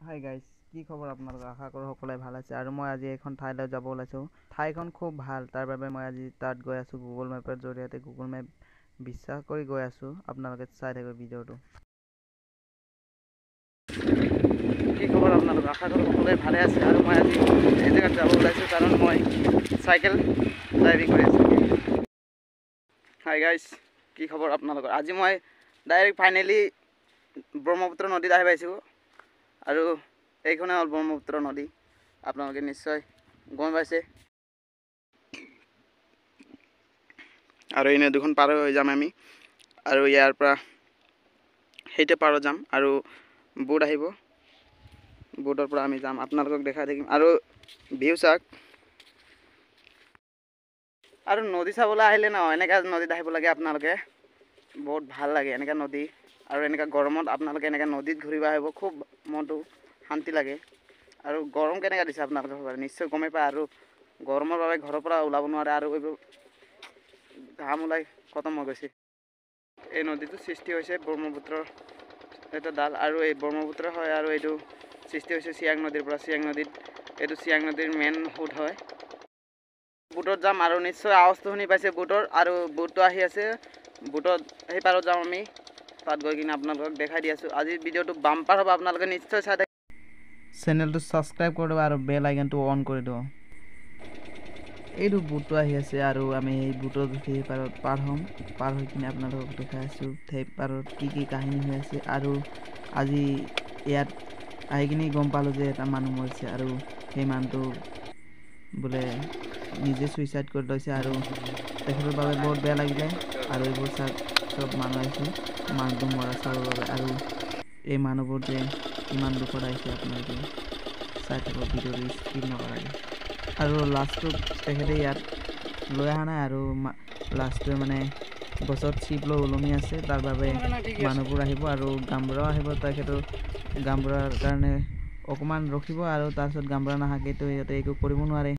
Hi guys, কি খবৰ আপোনালোকৰ? আশা কৰোঁ সকলোৱে ভাল আছে। আৰু মই আজি এখন ঠাইলৈ যাব ওলাইছোঁ। ঠাইখন খুব ভাল, তাৰ বাবে মই আজি তাত গৈ আছোঁ। গুগল মেপৰ জৰিয়তে গুগল মেপ বিশ্বাস কৰি গৈ আছোঁ। আপোনালোকে চাই থাকিব ভিডিঅ'টো। কি খবৰ আপোনালোকৰ? আশা কৰোঁ সকলোৱে ভালে আছে। আৰু মই আজি এই জেগাত যাব ওলাইছোঁ কাৰণ মই চাইকেল ড্ৰাইভিং কৰি আছোঁ। হাই গাইজ, কি খবৰ আপোনালোকৰ? আজি মই ডাইৰেক্ট ফাইনেলি ব্ৰহ্মপুত্ৰ নদীত আহি পাইছোঁ। আৰু এইখনে হ'ল ব্ৰহ্মপুত্ৰ নদী। আপোনালোকে নিশ্চয় গম পাইছে। আৰু এই নদীখন পাৰ হৈ যাম আমি। আৰু ইয়াৰ পৰা সেইতে পাৰত যাম আৰু বোট আহিব। বোটৰ পৰা আমি যাম, আপোনালোকক দেখাই থাকিম। আৰু ভিউ চাওক। আৰু নদী চাবলৈ আহিলে ন, এনেকা নদীত আহিব লাগে আপোনালোকে। বহুত ভাল লাগে এনেকা নদী। আৰু এনেকা গৰমত আপোনালোকে এনেকা নদীত ঘূৰিব আহিব, খুব মনটো শান্তি লাগে। আৰু গৰম কেনেকা দিছে আপোনালোকে নিশ্চয় গমেই পায়। আৰু গৰমৰ বাবে ঘৰৰ পৰা ওলাব নোৱাৰে, আৰু এইবোৰ ঘাম ওলাই খতম হৈ গৈছে। এই নদীটো সৃষ্টি হৈছে ব্ৰহ্মপুত্ৰৰ এটা ডাল, আৰু এই ব্ৰহ্মপুত্ৰ হয়। আৰু এইটো সৃষ্টি হৈছে চিয়াং নদীৰ পৰা। চিয়াং নদীত এইটো চিয়াং নদীৰ মেইন সোঁত হয়। বোটত যাম, আৰু নিশ্চয় আৱাজটো শুনি পাইছে বোটৰ। আৰু বোটটো আহি আছে, বোটত সেই পাৰত যাম আমি। তাত গৈ কিনে আপোনালোকক দেখাই দি আছোঁ। আজিৰ ভিডিঅ'টো বাম্পাৰ হ'ব, আপোনালোকে নিশ্চয় চাই থাকিব। চেনেলটো ছাবস্ক্ৰাইব কৰি দিব আৰু বেল আইকনটো অন কৰি দিব। এইটো বোটটো আহি আছে, আৰু আমি এই বোটত সেই পাৰত পাৰ হৈ কিনে আপোনালোকক দেখাই আছোঁ সেই পাৰত কি কাহিনী হৈ আছে। আৰু আজি ইয়াত আহি কিনে গম পালোঁ যে এটা মানুহ মৰিছে, আৰু সেই মানুহটো বোলে নিজে ছুইচাইড কৰি লৈছে। আৰু তেখেতৰ বাবে বহুত বেয়া লাগিলে। আৰু এইবোৰ চব মানুহ আহিছে মানুহটো মৰা চাবৰ বাবে। আৰু এই মানুহবোৰ যে কিমান দুখত আহিছে আপোনালোকে চাই থাকক, ভিডিঅ'টো স্কিপ নকৰাকৈ। আৰু লাষ্টটোত তেখেতে ইয়াত লৈ অহা নাই, আৰু লাষ্টটোৱে মানে গছত চিপ লৈ ওলমি আছে। তাৰ বাবে মানুহবোৰ আহিব, আৰু গামবুঢ়াও আহিব। তেখেতৰ গামবুঢ়াৰ কাৰণে অকণমান ৰখিব, আৰু তাৰপিছত গামবুঢ়া নাহাকেতো সিহঁতে একো কৰিব নোৱাৰে।